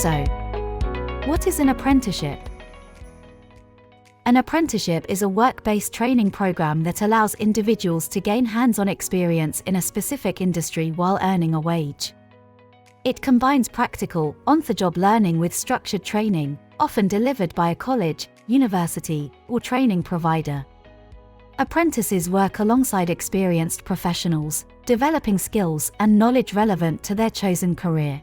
So, what is an apprenticeship? An apprenticeship is a work-based training program that allows individuals to gain hands-on experience in a specific industry while earning a wage. It combines practical, on-the-job learning with structured training, often delivered by a college, university, or training provider. Apprentices work alongside experienced professionals, developing skills and knowledge relevant to their chosen career.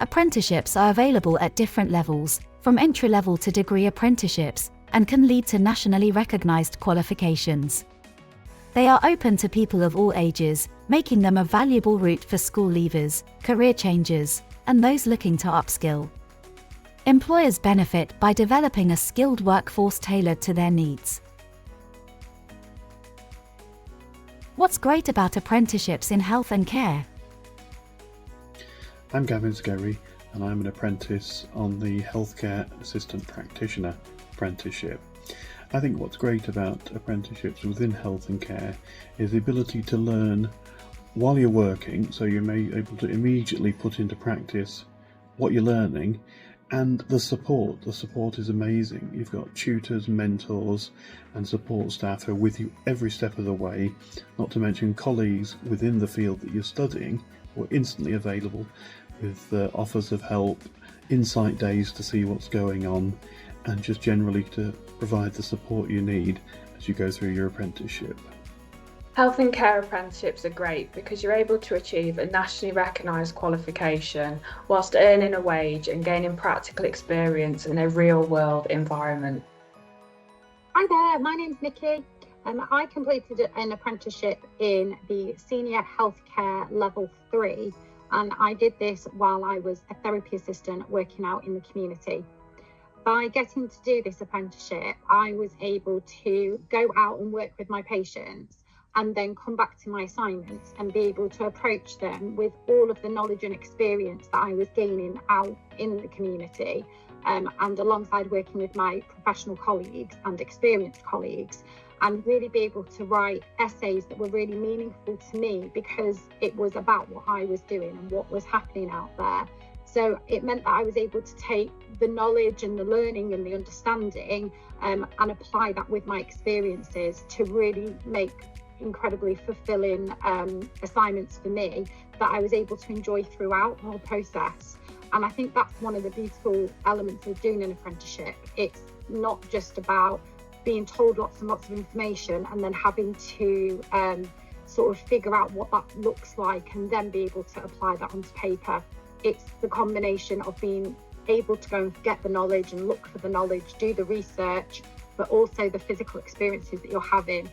Apprenticeships are available at different levels, from entry-level to degree apprenticeships, and can lead to nationally recognized qualifications. They are open to people of all ages, making them a valuable route for school leavers, career changers, and those looking to upskill. Employers benefit by developing a skilled workforce tailored to their needs. What's great about apprenticeships in health and care? I'm Gavin Skerry, and I'm an apprentice on the Healthcare Assistant Practitioner apprenticeship. I think what's great about apprenticeships within health and care is the ability to learn while you're working, so you may be able to immediately put into practice what you're learning, and the support. The support is amazing. You've got tutors, mentors and support staff who are with you every step of the way, not to mention colleagues within the field that you're studying who are instantly available with offers of help, insight days to see what's going on, and just generally to provide the support you need as you go through your apprenticeship. Health and care apprenticeships are great because you're able to achieve a nationally recognised qualification whilst earning a wage and gaining practical experience in a real-world environment. Hi there, my name's Nikki. I completed an apprenticeship in the Senior Healthcare Level 3, and I did this while I was a therapy assistant working out in the community. By getting to do this apprenticeship, I was able to go out and work with my patients and then come back to my assignments and be able to approach them with all of the knowledge and experience that I was gaining out in the community, and alongside working with my professional colleagues and experienced colleagues, and really be able to write essays that were really meaningful to me because it was about what I was doing and what was happening out there. So it meant that I was able to take the knowledge and the learning and the understanding and apply that with my experiences to really make incredibly fulfilling assignments for me that I was able to enjoy throughout the whole process. And I think that's one of the beautiful elements of doing an apprenticeship. It's not just about being told lots and lots of information and then having to sort of figure out what that looks like and then be able to apply that onto paper. It's the combination of being able to go and get the knowledge and look for the knowledge, do the research, but also the physical experiences that you're having.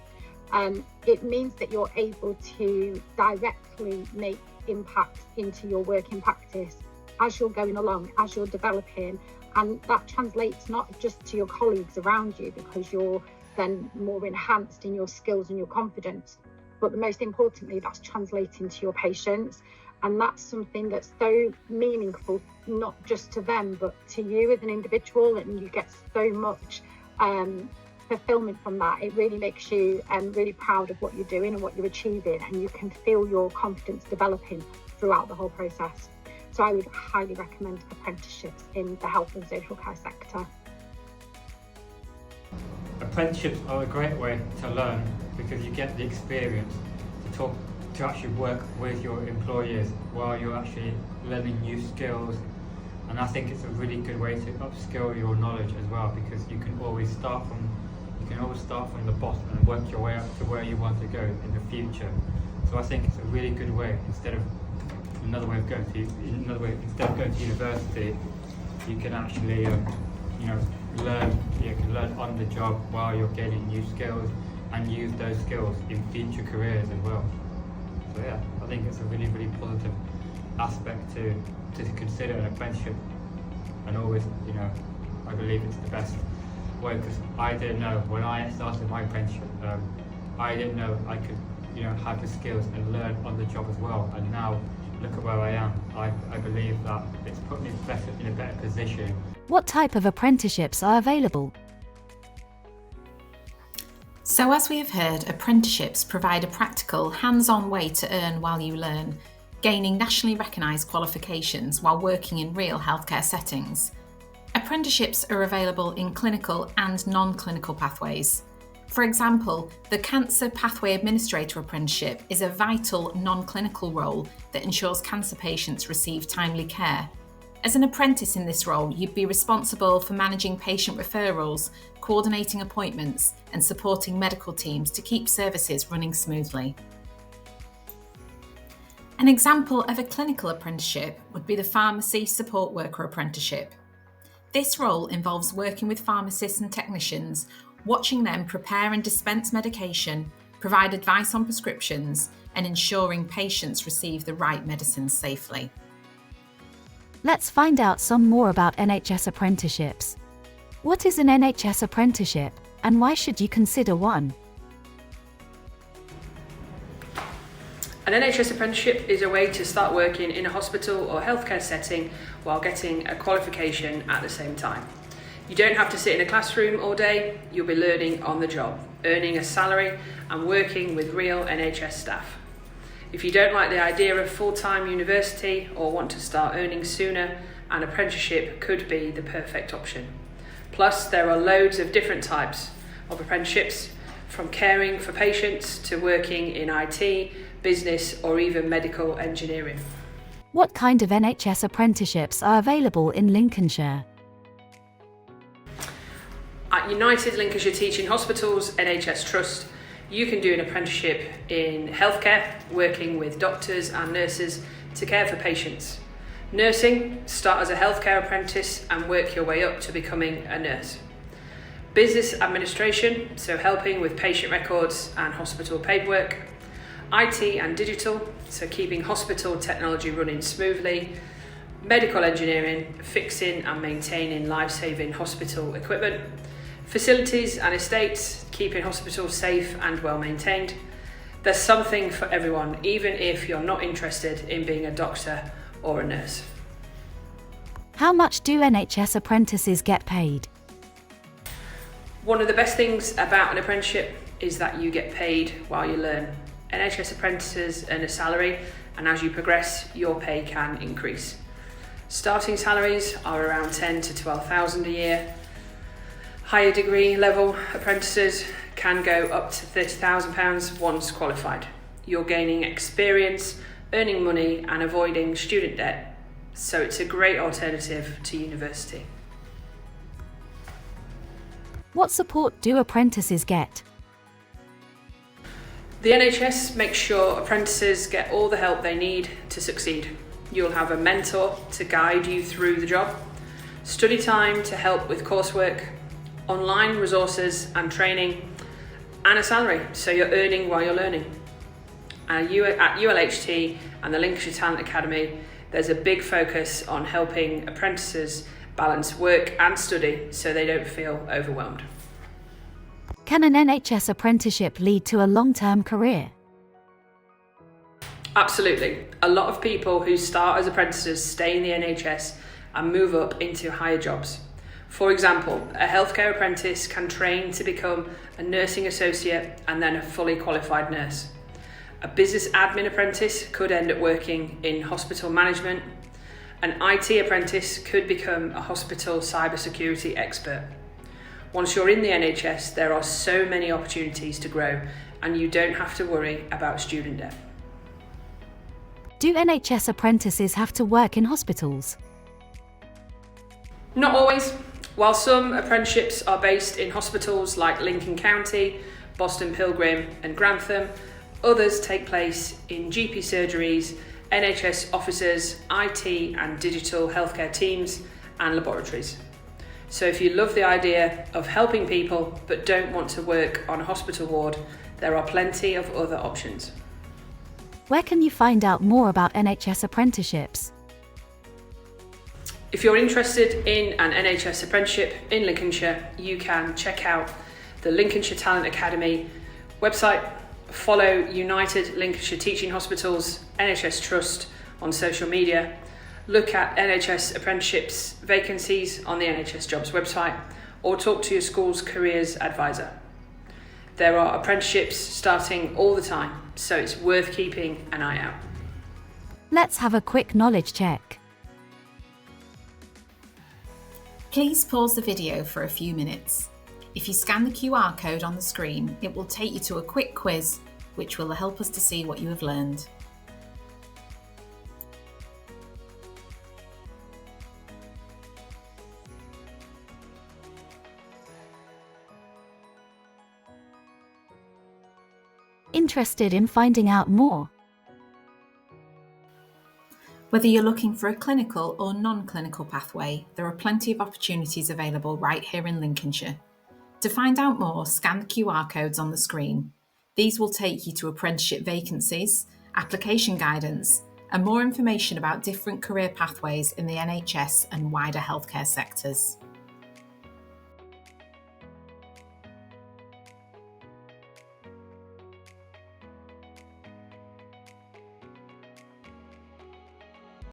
It means that you're able to directly make impact into your work in practice as you're going along, as you're developing, and that translates not just to your colleagues around you because you're then more enhanced in your skills and your confidence, but most importantly, that's translating to your patients. And that's something that's so meaningful, not just to them, but to you as an individual, and you get so much fulfillment from that. It really makes you really proud of what you're doing and what you're achieving, and you can feel your confidence developing throughout the whole process. So I would highly recommend apprenticeships in the health and social care sector. Apprenticeships are a great way to learn because you get the experience to actually work with your employers while you're actually learning new skills. And I think it's a really good way to upskill your knowledge as well, because you can always start from the bottom and work your way up to where you want to go in the future. So I think it's a really good way. Instead of going to university, you can actually learn on the job while you're gaining new skills and use those skills in future careers as well. So yeah, I think it's a really, really positive aspect to consider an apprenticeship, and always, I believe it's the best way, because I didn't know when I started my apprenticeship, I didn't know I could, have the skills and learn on the job as well. And now look at where I am. I believe that it's put me in a better position. What type of apprenticeships are available? So as we have heard, apprenticeships provide a practical, hands-on way to earn while you learn. gaining nationally recognised qualifications while working in real healthcare settings. Apprenticeships are available in clinical and non-clinical pathways. For example, the Cancer Pathway Administrator Apprenticeship is a vital non-clinical role that ensures cancer patients receive timely care. As an apprentice in this role, you'd be responsible for managing patient referrals, coordinating appointments, and supporting medical teams to keep services running smoothly. An example of a clinical apprenticeship would be the Pharmacy Support Worker Apprenticeship. This role involves working with pharmacists and technicians, watching them prepare and dispense medication, provide advice on prescriptions, and ensuring patients receive the right medicines safely. Let's find out some more about NHS apprenticeships. What is an NHS apprenticeship, and why should you consider one? An NHS apprenticeship is a way to start working in a hospital or healthcare setting while getting a qualification at the same time. You don't have to sit in a classroom all day, you'll be learning on the job, earning a salary and working with real NHS staff. If you don't like the idea of full-time university or want to start earning sooner, an apprenticeship could be the perfect option. Plus, there are loads of different types of apprenticeships, from caring for patients to working in IT, business or even medical engineering. What kind of NHS apprenticeships are available in Lincolnshire? At United Lincolnshire Teaching Hospitals NHS Trust, you can do an apprenticeship in healthcare, working with doctors and nurses to care for patients. Nursing, start as a healthcare apprentice and work your way up to becoming a nurse. Business administration, so helping with patient records and hospital paperwork. IT and digital, so keeping hospital technology running smoothly. Medical engineering, fixing and maintaining life-saving hospital equipment. Facilities and estates, keeping hospitals safe and well maintained. There's something for everyone, even if you're not interested in being a doctor or a nurse. How much do NHS apprentices get paid? One of the best things about an apprenticeship is that you get paid while you learn. NHS apprentices earn a salary, and as you progress, your pay can increase. Starting salaries are around 10 to 12,000 a year. Higher degree level apprentices can go up to £30,000 once qualified. You're gaining experience, earning money and avoiding student debt, so it's a great alternative to university. What support do apprentices get? The NHS makes sure apprentices get all the help they need to succeed. You'll have a mentor to guide you through the job, study time to help with coursework, online resources and training, and a salary, so you're earning while you're learning. At ULHT and the Lincolnshire Talent Academy, there's a big focus on helping apprentices balance work and study so they don't feel overwhelmed. Can an NHS apprenticeship lead to a long-term career? Absolutely. A lot of people who start as apprentices stay in the NHS and move up into higher jobs. For example, a healthcare apprentice can train to become a nursing associate and then a fully qualified nurse. A business admin apprentice could end up working in hospital management. An IT apprentice could become a hospital cybersecurity expert. Once you're in the NHS, there are so many opportunities to grow, and you don't have to worry about student debt. Do NHS apprentices have to work in hospitals? Not always. While some apprenticeships are based in hospitals like Lincoln County, Boston Pilgrim and Grantham, others take place in GP surgeries, NHS offices, IT and digital healthcare teams and laboratories. So if you love the idea of helping people but don't want to work on a hospital ward, there are plenty of other options. Where can you find out more about NHS apprenticeships? If you're interested in an NHS apprenticeship in Lincolnshire, you can check out the Lincolnshire Talent Academy website, follow United Lincolnshire Teaching Hospitals NHS Trust on social media, look at NHS apprenticeships vacancies on the NHS Jobs website, or talk to your school's careers advisor. There are apprenticeships starting all the time, so it's worth keeping an eye out. Let's have a quick knowledge check. Please pause the video for a few minutes. If you scan the QR code on the screen, it will take you to a quick quiz which will help us to see what you have learned. Interested in finding out more? Whether you're looking for a clinical or non-clinical pathway, there are plenty of opportunities available right here in Lincolnshire. To find out more, scan the QR codes on the screen. These will take you to apprenticeship vacancies, application guidance, and more information about different career pathways in the NHS and wider healthcare sectors.